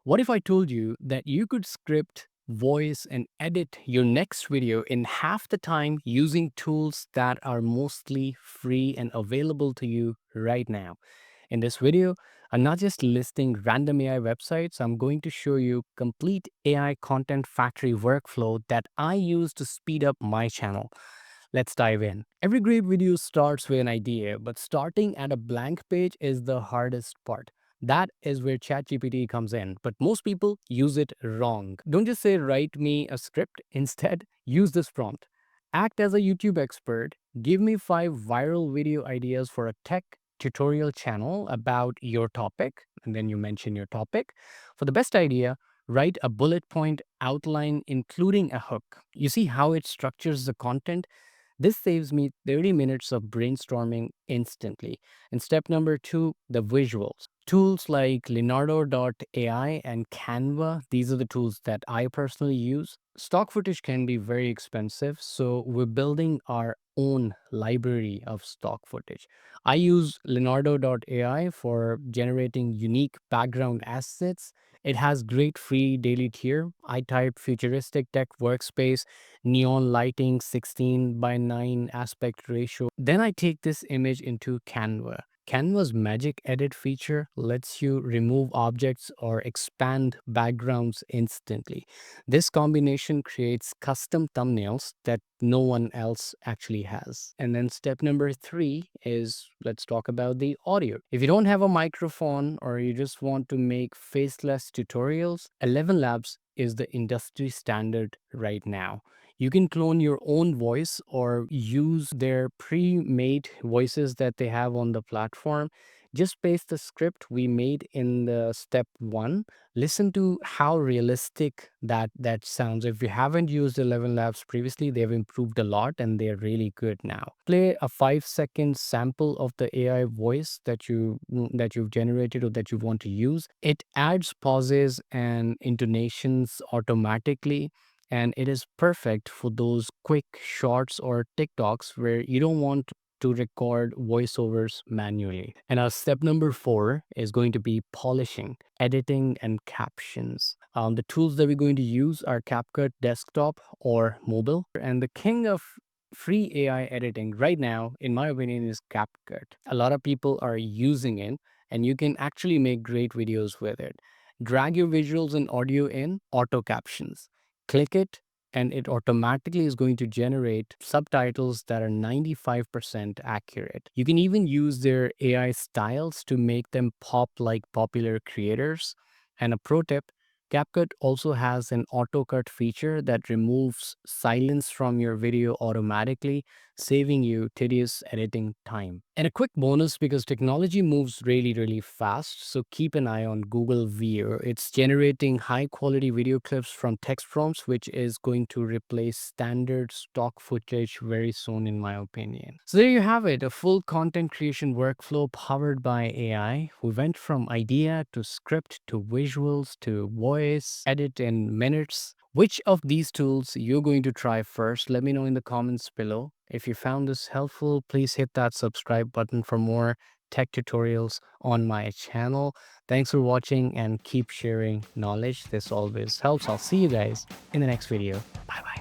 What if I told you that you could script, voice, and edit your next video in half the time using tools that are mostly free and available to you right now? In this video, I'm not just listing random AI websites, I'm going to show you complete AI content factory workflow that I use to speed up my channel. Let's dive in. Every great video starts with an idea, but starting at a blank page is the hardest part. That is where ChatGPT comes in, but most people use it wrong. Don't just say, write me a script. Instead, use this prompt. Act as a YouTube expert. Give me 5 viral video ideas for a tech tutorial channel about your topic. And then you mention your topic. For the best idea, write a bullet point outline, including a hook. You see how it structures the content? This saves me 30 minutes of brainstorming instantly. And step number two, the visuals. Tools like Leonardo.ai and Canva, these are the tools that I personally use. Stock footage can be very expensive, so we're building our own library of stock footage. I use Leonardo.ai for generating unique background assets. It has great free daily tier. I type futuristic tech workspace, neon lighting, 16 by 9 aspect ratio. Then I take this image into Canva. Canva's magic edit feature lets you remove objects or expand backgrounds instantly. This combination creates custom thumbnails that no one else actually has. And then step number three is, let's talk about the audio. If you don't have a microphone or you just want to make faceless tutorials, 11 Labs is the industry standard right now. You can clone your own voice or use their pre-made voices that they have on the platform. Just paste the script we made in the step one. Listen to how realistic that sounds. If you haven't used 11 Labs previously, they've improved a lot and they're really good now. Play a 5-second sample of the AI voice that you've generated or that you want to use. It adds pauses and intonations automatically, and it is perfect for those quick shorts or TikToks where you don't want to record voiceovers manually. And our step number four is going to be polishing, editing, and captions. The tools that we're going to use are CapCut desktop or mobile. And the king of free AI editing right now, in my opinion, is CapCut. A lot of people are using it, and you can actually make great videos with it. Drag your visuals and audio in, auto captions. Click it, and it automatically is going to generate subtitles that are 95% accurate. You can even use their AI styles to make them pop like popular creators. And a pro tip, CapCut also has an auto cut feature that removes silence from your video automatically, saving you tedious editing time. And a quick bonus, because technology moves really, really fast, so keep an eye on Google View. It's generating high quality video clips from text prompts, which is going to replace standard stock footage very soon, in my opinion. So there you have it, a full content creation workflow powered by AI. We went from idea to script to visuals to voice edit in minutes. Which of these tools you're going to try first? Let me know in the comments below. If you found this helpful, please hit that subscribe button for more tech tutorials on my channel. Thanks for watching and keep sharing knowledge. This always helps. I'll see you guys in the next video. Bye bye.